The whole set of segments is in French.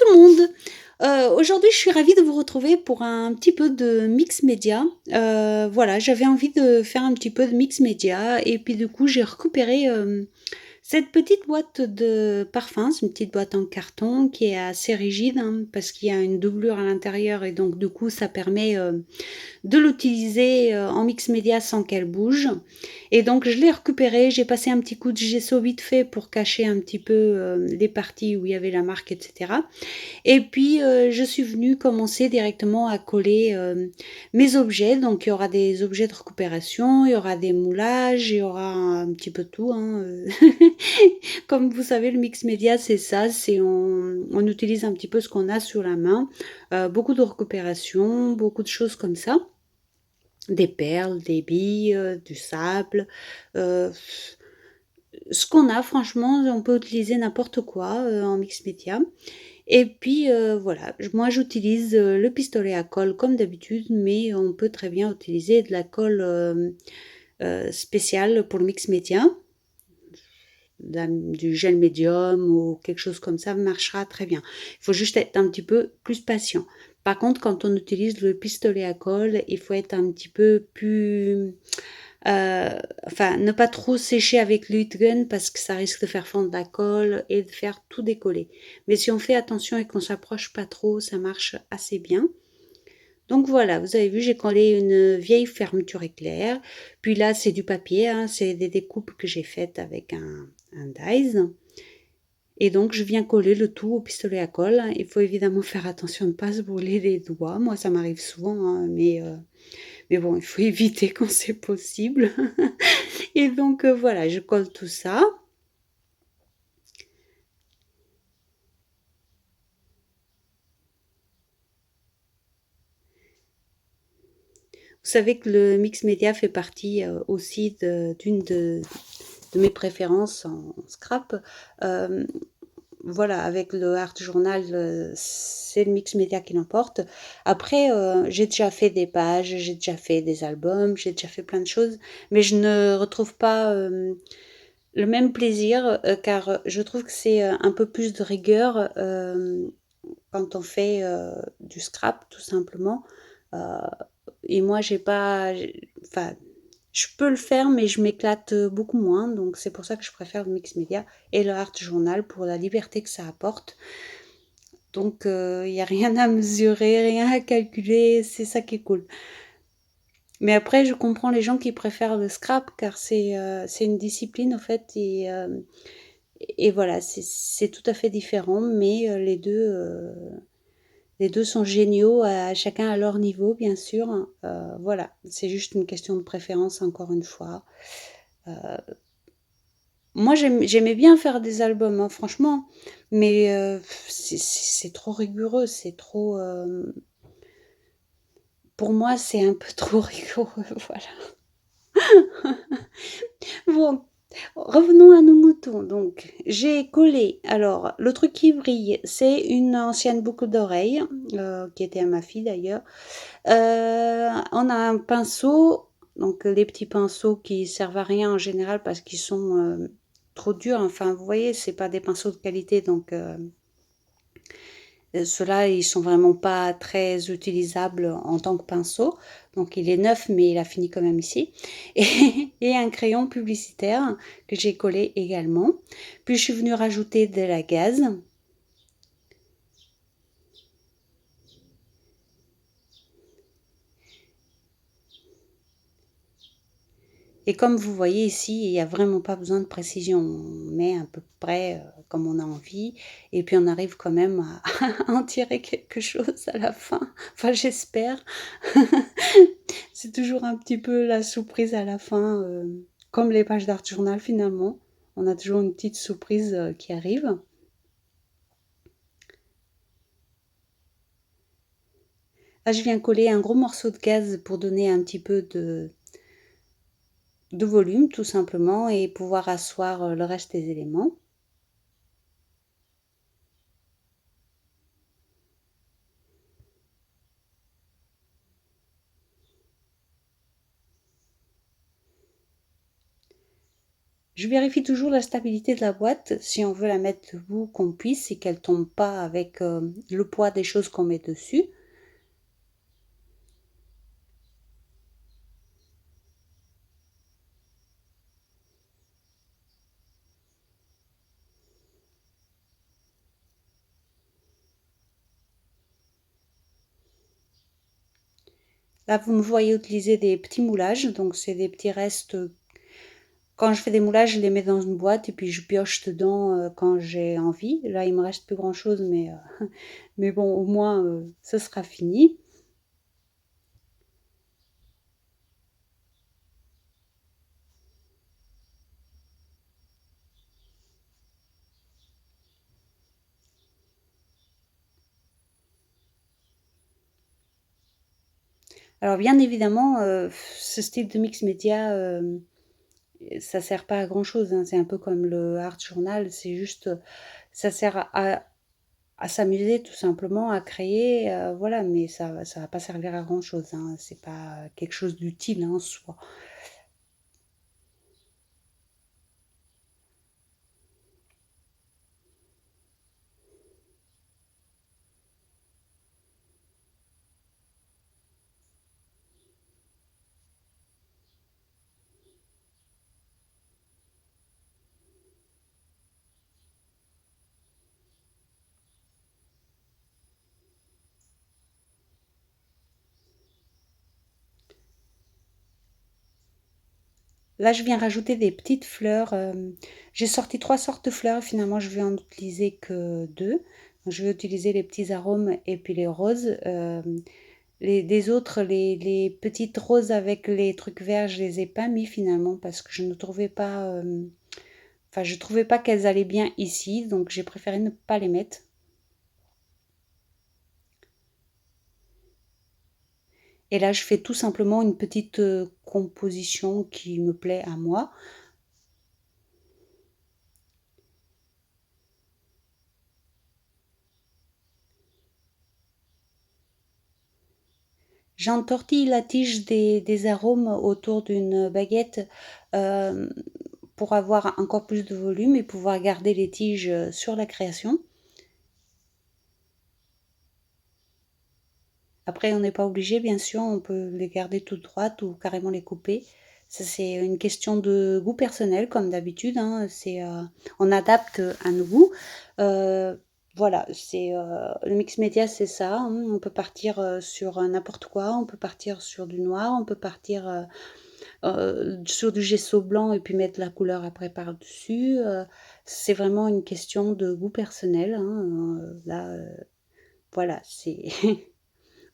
le monde. Aujourd'hui, je suis ravie de vous retrouver pour un petit peu de mix média. Voilà, j'avais envie de faire un petit peu de mix média et puis du coup, j'ai récupéré cette petite boîte de parfum. C'est une petite boîte en carton qui est assez rigide, hein, parce qu'il y a une doublure à l'intérieur et donc du coup, ça permet de l'utiliser en mix média sans qu'elle bouge. Et donc je l'ai récupéré, j'ai passé un petit coup de gesso vite fait pour cacher un petit peu les parties où il y avait la marque, etc. Et puis je suis venue commencer directement à coller mes objets. Donc il y aura des objets de récupération, il y aura des moulages, il y aura un petit peu tout, hein. Comme vous savez, le mix média, c'est ça, c'est on utilise un petit peu ce qu'on a sur la main. Beaucoup de récupération, beaucoup de choses comme ça. Des perles, des billes, du sable, heu, ce qu'on a franchement, on peut utiliser n'importe quoi, en mix média et puis, voilà, moi j'utilise, le pistolet à colle comme d'habitude, mais on peut très bien utiliser de la colle, spéciale pour le mix média. Du gel médium ou quelque chose comme ça marchera très bien. Il faut juste être un petit peu plus patient. Par contre, quand on utilise le pistolet à colle, il faut être un petit peu plus... enfin, ne pas trop sécher avec l'heat gun parce que ça risque de faire fondre la colle et de faire tout décoller. Mais si on fait attention et qu'on s'approche pas trop, ça marche assez bien. Donc voilà, vous avez vu, j'ai collé une vieille fermeture éclair. Puis là, c'est du papier, hein, c'est des découpes que j'ai faites avec un dies. Et donc, je viens coller le tout au pistolet à colle. Il faut évidemment faire attention de ne pas se brûler les doigts. Moi, ça m'arrive souvent, hein, mais bon, il faut éviter quand c'est possible. Et donc, voilà, je colle tout ça. Vous savez que le mix média fait partie aussi d'une de mes préférences en scrap. Euh, voilà, avec le art journal, c'est le mix média qui l'emporte. Après, j'ai déjà fait des pages, j'ai déjà fait des albums, j'ai déjà fait plein de choses, mais je ne retrouve pas le même plaisir, car je trouve que c'est un peu plus de rigueur quand on fait du scrap, tout simplement. Euh, et moi, j'ai pas, enfin, je peux le faire, mais je m'éclate beaucoup moins. Donc, c'est pour ça que je préfère le mix média et le art journal pour la liberté que ça apporte. Donc, il n'y a rien à mesurer, rien à calculer. C'est ça qui est cool. Mais après, je comprends les gens qui préfèrent le scrap car c'est une discipline, en fait. Et voilà, c'est tout à fait différent. Mais les deux sont géniaux, chacun à leur niveau, bien sûr. Voilà, c'est juste une question de préférence, encore une fois. Moi, j'aimais bien faire des albums, hein, franchement, mais c'est trop rigoureux, c'est trop... pour moi, c'est un peu trop rigoureux, voilà. Bon, revenons à nos moutons. Donc, j'ai collé. Alors, le truc qui brille, c'est une ancienne boucle d'oreille, qui était à ma fille d'ailleurs. On a un pinceau, donc les petits pinceaux qui servent à rien en général parce qu'ils sont trop durs. Enfin, vous voyez, c'est pas des pinceaux de qualité, donc ceux-là, ils sont vraiment pas très utilisables en tant que pinceau. Donc il est neuf, mais il a fini quand même ici. Et un crayon publicitaire que j'ai collé également. Puis je suis venue rajouter de la gaze. Et comme vous voyez ici, il n'y a vraiment pas besoin de précision. On met à peu près comme on a envie. Et puis on arrive quand même à en tirer quelque chose à la fin. Enfin, j'espère. C'est toujours un petit peu la surprise à la fin, comme les pages d'art journal finalement. On a toujours une petite surprise qui arrive. Là, je viens coller un gros morceau de gaz pour donner un petit peu de volume, tout simplement, et pouvoir asseoir le reste des éléments. Je vérifie toujours la stabilité de la boîte, si on veut la mettre debout, qu'on puisse et qu'elle tombe pas avec le poids des choses qu'on met dessus. Là, vous me voyez utiliser des petits moulages, donc c'est des petits restes. Quand je fais des moulages, je les mets dans une boîte et puis je pioche dedans quand j'ai envie. Là, il me reste plus grand-chose, mais bon, au moins, ce sera fini. Alors, bien évidemment, ce style de mix média, ça sert pas à grand-chose, hein. C'est un peu comme le art journal, c'est juste, ça sert à s'amuser tout simplement, à créer, voilà, mais ça va pas servir à grand-chose, hein. C'est pas quelque chose d'utile hein, en soi. Là, je viens rajouter des petites fleurs. J'ai sorti trois sortes de fleurs. Finalement, je vais en utiliser que deux. Je vais utiliser les petits arômes et puis les roses. Des autres, les petites roses avec les trucs verts, je les ai pas mis finalement parce que je ne trouvais pas, enfin, je trouvais pas qu'elles allaient bien ici, donc j'ai préféré ne pas les mettre. Et là, je fais tout simplement une petite composition qui me plaît à moi. J'entortille la tige des arômes autour d'une baguette euh, pour avoir encore plus de volume et pouvoir garder les tiges sur la création. Après, on n'est pas obligé, bien sûr, on peut les garder toutes droites ou carrément les couper. Ça, c'est une question de goût personnel, comme d'habitude, hein. On adapte à nos goûts. Euh, voilà, le mix média, c'est ça, hein. On peut partir sur n'importe quoi, on peut partir sur du noir, on peut partir sur du gesso blanc et puis mettre la couleur après par-dessus. C'est vraiment une question de goût personnel, hein. Là, voilà, c'est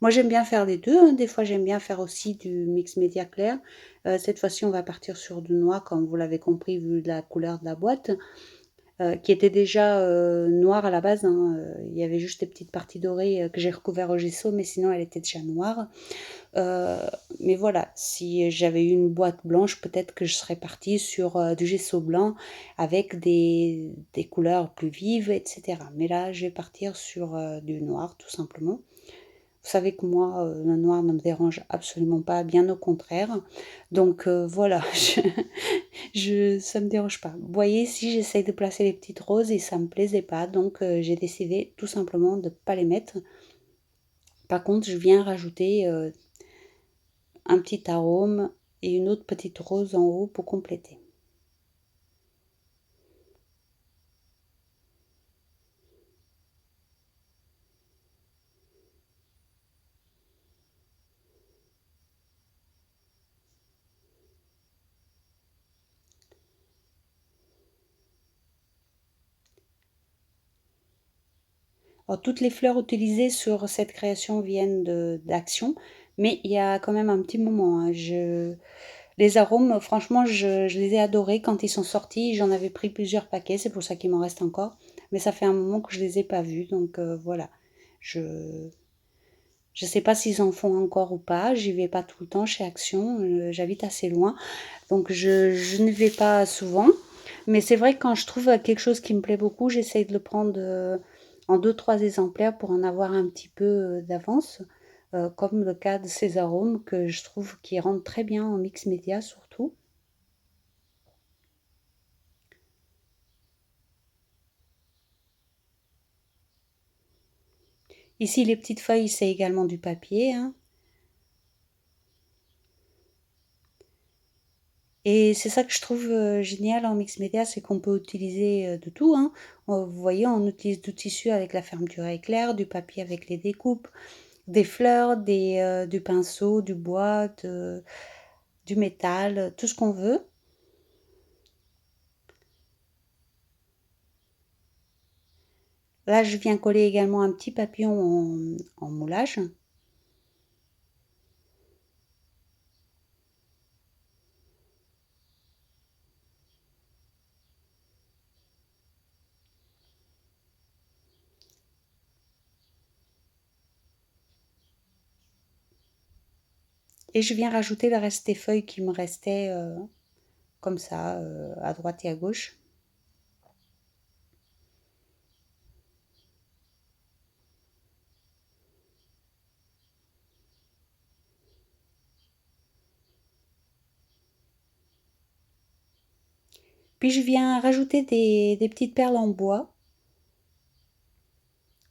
Moi, j'aime bien faire les deux, hein. Des fois, j'aime bien faire aussi du mix média clair. Cette fois-ci, on va partir sur du noir, comme vous l'avez compris, vu la couleur de la boîte, qui était déjà noire à la base, hein. Il y avait juste des petites parties dorées que j'ai recouvert au gesso, mais sinon, elle était déjà noire. Euh, mais voilà, si j'avais eu une boîte blanche, peut-être que je serais partie sur du gesso blanc avec des couleurs plus vives, etc. Mais là, je vais partir sur du noir, tout simplement. Vous savez que moi, le noir ne me dérange absolument pas, bien au contraire. Donc voilà, ça me dérange pas. Vous voyez, si j'essaye de placer les petites roses et ça me plaisait pas, donc j'ai décidé tout simplement de ne pas les mettre. Par contre, je viens rajouter un petit arôme et une autre petite rose en haut pour compléter. Alors, toutes les fleurs utilisées sur cette création viennent d'Action, mais il y a quand même un petit moment, hein. Les arômes, franchement, je les ai adorés quand ils sont sortis. J'en avais pris plusieurs paquets, c'est pour ça qu'il m'en reste encore. Mais ça fait un moment que je les ai pas vus, donc voilà. Je je sais pas s'ils en font encore ou pas. J'y vais pas tout le temps chez Action. J'habite assez loin, donc je ne vais pas souvent. Mais c'est vrai que quand je trouve quelque chose qui me plaît beaucoup, j'essaye de le prendre en deux, trois exemplaires pour en avoir un petit peu d'avance. Comme le cas de ces arômes que je trouve qui rentrent très bien en mix média surtout. Ici, les petites feuilles, c'est également du papier, hein. Et c'est ça que je trouve génial en mix média, c'est qu'on peut utiliser de tout, hein. Vous voyez, on utilise du tissu avec la fermeture éclair, du papier avec les découpes, des fleurs, du pinceau, du bois, du métal, tout ce qu'on veut. Là, je viens coller également un petit papillon en moulage. Et je viens rajouter le reste des feuilles qui me restaient comme ça, à droite et à gauche. Puis je viens rajouter des petites perles en bois.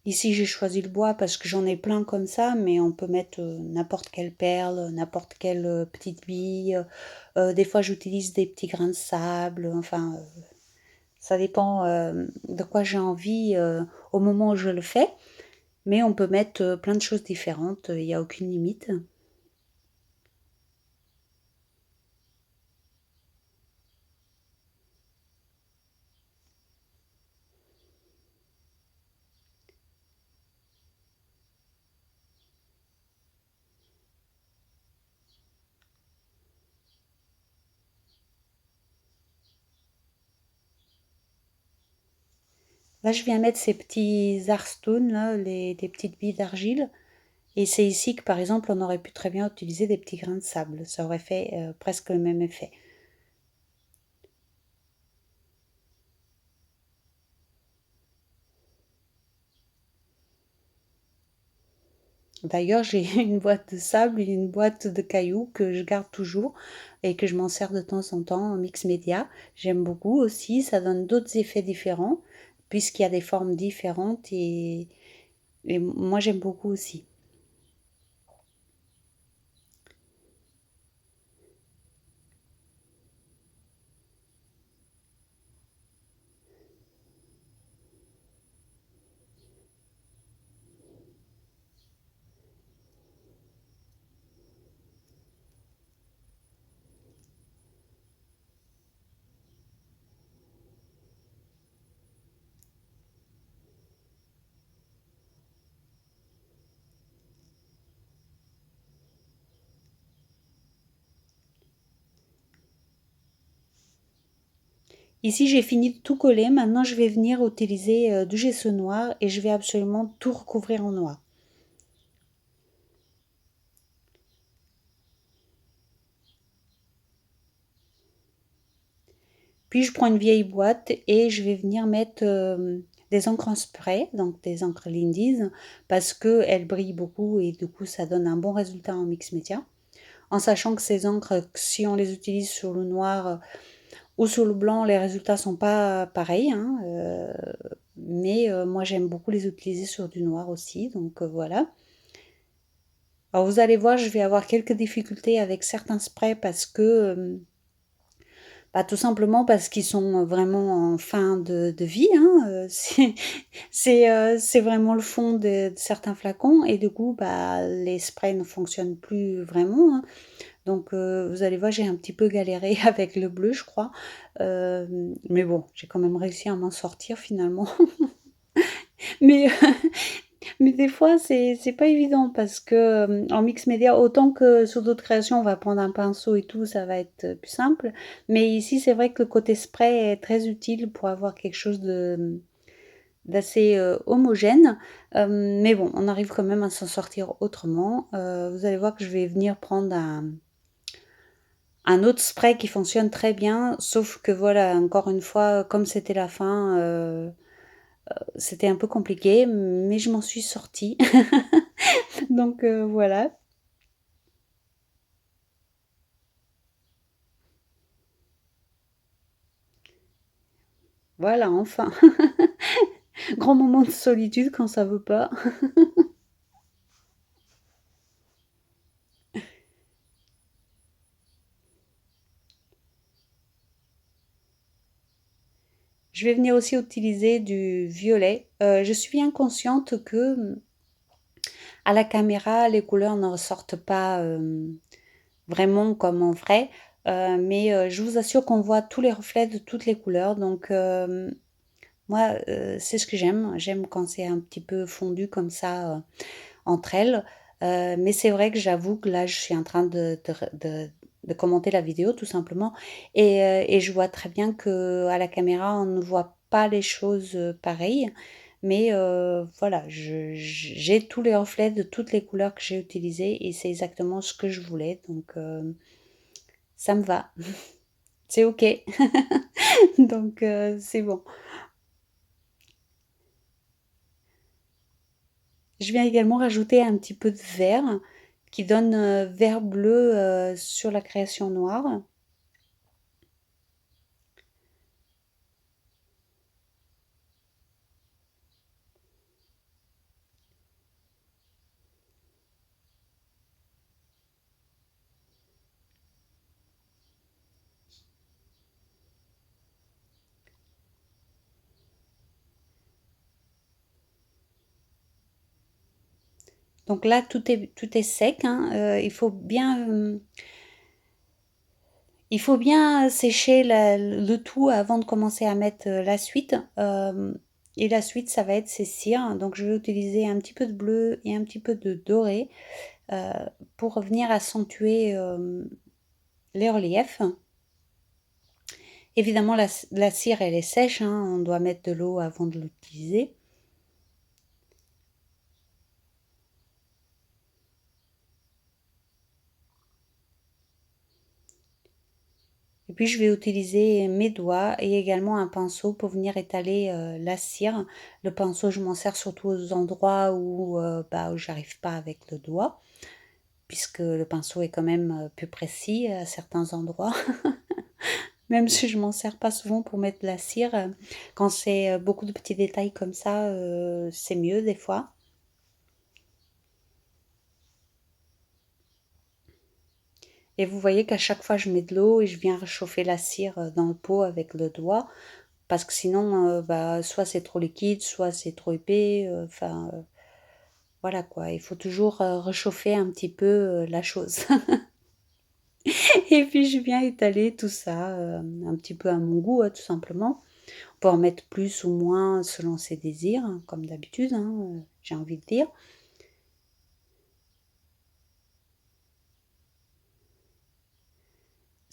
Ici, j'ai choisi le bois parce que j'en ai plein comme ça, mais on peut mettre n'importe quelle perle, n'importe quelle petite bille. Des fois, j'utilise des petits grains de sable. Enfin, ça dépend de quoi j'ai envie au moment où je le fais. Mais on peut mettre plein de choses différentes. Il n'y a aucune limite. Là, je viens mettre ces petits artstones, là, des petites billes d'argile. Et c'est ici que, par exemple, on aurait pu très bien utiliser des petits grains de sable. Ça aurait fait presque le même effet. D'ailleurs, j'ai une boîte de sable et une boîte de cailloux que je garde toujours et que je m'en sers de temps en temps en mix média. J'aime beaucoup aussi, ça donne d'autres effets différents puisqu'il y a des formes différentes et moi j'aime beaucoup aussi. Ici j'ai fini de tout coller, maintenant je vais venir utiliser du gesso noir et je vais absolument tout recouvrir en noir. Puis je prends une vieille boîte et je vais venir mettre des encres en spray, donc des encres Lindy's, parce qu'elles brillent beaucoup et du coup ça donne un bon résultat en mix média. En sachant que ces encres, si on les utilise sur le noir ou sur le blanc, les résultats sont pas pareils, hein, mais moi j'aime beaucoup les utiliser sur du noir aussi, donc voilà. Alors vous allez voir, je vais avoir quelques difficultés avec certains sprays parce que bah, tout simplement parce qu'ils sont vraiment en fin de vie, hein, c'est vraiment le fond de certains flacons et du coup, bah, les sprays ne fonctionnent plus vraiment, hein. Donc vous allez voir, j'ai un petit peu galéré avec le bleu, je crois. Mais bon, j'ai quand même réussi à m'en sortir finalement. Mais mais des fois, c'est pas évident parce que, en mix média, autant que sur d'autres créations, on va prendre un pinceau et tout, ça va être, plus simple. Mais ici, c'est vrai que le côté spray est très utile pour avoir quelque chose d'assez, homogène. Mais bon, on arrive quand même à s'en sortir autrement. Vous allez voir que je vais venir prendre un autre spray qui fonctionne très bien, sauf que voilà, encore une fois, comme c'était la fin, c'était un peu compliqué, mais je m'en suis sortie. Donc voilà. Voilà, enfin. Grand moment de solitude quand ça veut pas. je vais venir aussi utiliser du violet. Je suis bien consciente que à la caméra, les couleurs ne ressortent pas vraiment comme en vrai, mais je vous assure qu'on voit tous les reflets de toutes les couleurs. Donc moi, c'est ce que j'aime. J'aime quand c'est un petit peu fondu comme ça entre elles. Mais c'est vrai que j'avoue que là, je suis en train de commenter la vidéo tout simplement. Et je vois très bien que à la caméra, on ne voit pas les choses pareilles. Mais voilà, j'ai tous les reflets de toutes les couleurs que j'ai utilisées et c'est exactement ce que je voulais. Donc ça me va. C'est OK. Donc c'est bon. Je viens également rajouter un petit peu de vert qui donne vert bleu sur la création noire. Donc là, tout est sec, hein. Il faut bien sécher le tout avant de commencer à mettre la suite. Et la suite, ça va être ces cires. Donc je vais utiliser un petit peu de bleu et un petit peu de doré euh, pour venir accentuer les reliefs. Évidemment, la cire, elle est sèche, hein. On doit mettre de l'eau avant de l'utiliser. Et puis je vais utiliser mes doigts et également un pinceau pour venir étaler la cire. Le pinceau, je m'en sers surtout aux endroits où j'arrive pas avec le doigt, puisque le pinceau est quand même plus précis à certains endroits. Même si je m'en sers pas souvent pour mettre de la cire, quand c'est beaucoup de petits détails comme ça, c'est mieux des fois. Et vous voyez qu'à chaque fois je mets de l'eau et je viens réchauffer la cire dans le pot avec le doigt. Parce que sinon, soit c'est trop liquide, soit c'est trop épais. Enfin, voilà quoi. Il faut toujours réchauffer un petit peu la chose. Et puis je viens étaler tout ça un petit peu à mon goût, tout simplement. On peut en mettre plus ou moins selon ses désirs, hein, comme d'habitude, hein, j'ai envie de dire.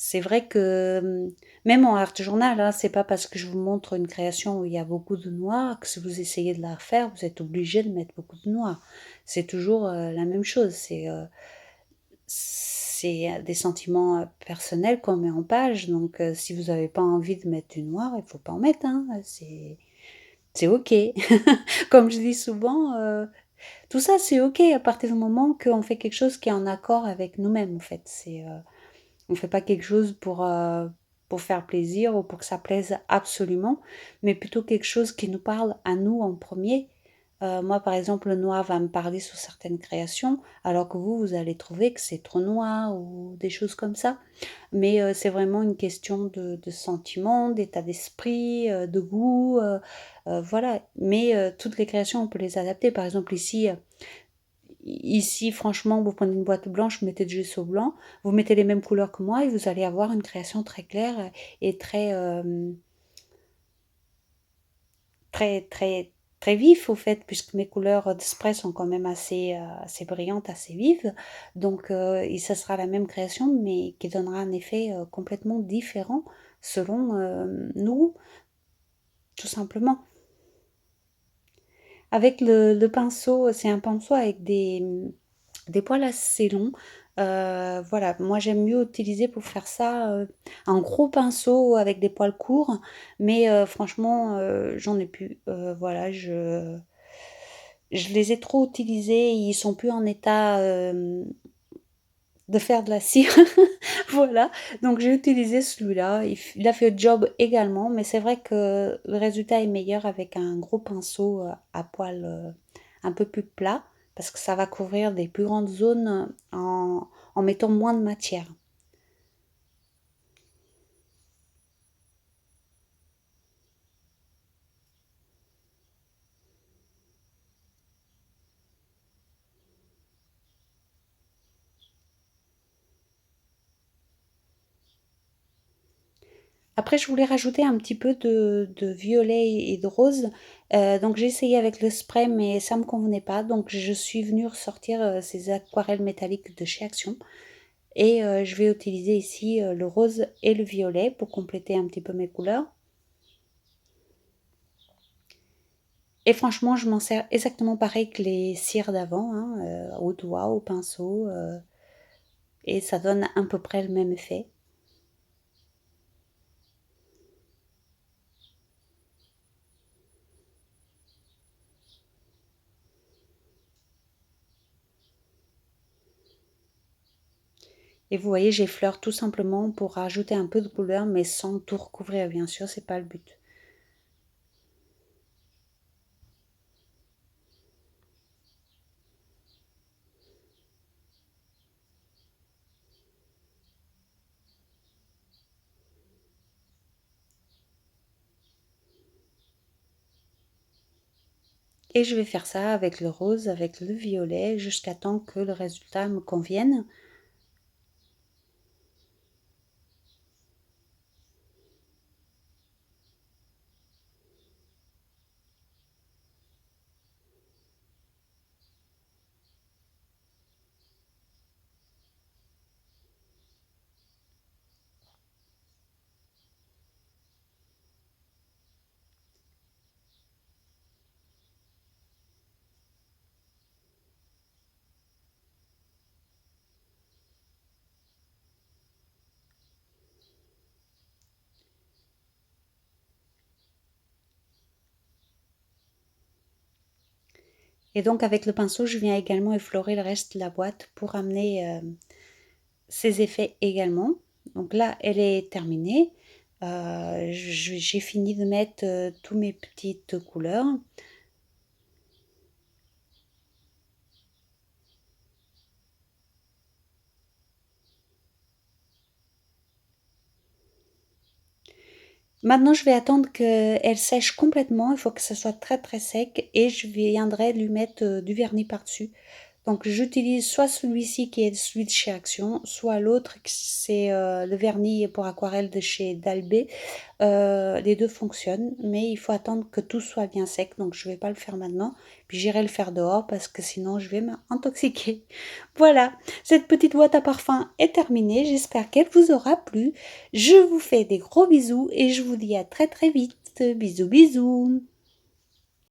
C'est vrai que même en art journal, hein, c'est pas parce que je vous montre une création où il y a beaucoup de noir que si vous essayez de la refaire, vous êtes obligé de mettre beaucoup de noir. C'est toujours la même chose. C'est des sentiments personnels qu'on met en page. Donc, si vous n'avez pas envie de mettre du noir, il faut pas en mettre. Hein. C'est OK. Comme je dis souvent, tout ça, c'est OK à partir du moment qu'on fait quelque chose qui est en accord avec nous-mêmes, en fait. On fait pas quelque chose pour faire plaisir ou pour que ça plaise absolument, mais plutôt quelque chose qui nous parle à nous en premier. Moi, par exemple, le noir va me parler sur certaines créations, alors que vous allez trouver que c'est trop noir ou des choses comme ça. Mais c'est vraiment une question de sentiment, d'état d'esprit, de goût, voilà. Mais toutes les créations, on peut les adapter. Par exemple, ici, franchement, vous prenez une boîte blanche, vous mettez du gesso blanc, vous mettez les mêmes couleurs que moi et vous allez avoir une création très claire et très vif au fait, puisque mes couleurs de spray sont quand même assez brillantes, assez vives. Donc, et ça sera la même création, mais qui donnera un effet complètement différent selon nous, tout simplement. Avec le pinceau, c'est un pinceau avec des poils assez longs. Voilà, moi j'aime mieux utiliser pour faire ça un gros pinceau avec des poils courts, mais franchement, j'en ai plus. Voilà, je les ai trop utilisés, ils sont plus en état de faire de la cire. Voilà, donc j'ai utilisé celui-là. Il a fait le job également, mais c'est vrai que le résultat est meilleur avec un gros pinceau à poils un peu plus plat, parce que ça va couvrir des plus grandes zones en mettant moins de matière. Après, je voulais rajouter un petit peu de violet et de rose. Donc j'ai essayé avec le spray, mais ça me convenait pas. Donc je suis venue ressortir ces aquarelles métalliques de chez Action. Et je vais utiliser ici le rose et le violet pour compléter un petit peu mes couleurs. Et franchement, je m'en sers exactement pareil que les cires d'avant, hein, au doigt, au pinceau. Et ça donne à peu près le même effet. Et vous voyez, j'effleure tout simplement pour rajouter un peu de couleur, mais sans tout recouvrir, bien sûr, c'est pas le but. Et je vais faire ça avec le rose, avec le violet, jusqu'à temps que le résultat me convienne. Et donc avec le pinceau, je viens également effleurer le reste de la boîte pour amener ces effets également. Donc là, elle est terminée. J'ai fini de mettre toutes mes petites couleurs. Maintenant, je vais attendre qu'elle sèche complètement. Il faut que ça soit très très sec et je viendrai lui mettre du vernis par-dessus. Donc j'utilise soit celui-ci qui est celui de chez Action, soit l'autre c'est le vernis pour aquarelle de chez Dalbé. Les deux fonctionnent, mais il faut attendre que tout soit bien sec, donc je ne vais pas le faire maintenant. Puis j'irai le faire dehors parce que sinon je vais m'intoxiquer. Voilà, cette petite boîte à parfum est terminée. J'espère qu'elle vous aura plu. Je vous fais des gros bisous et je vous dis à très très vite. Bisous bisous.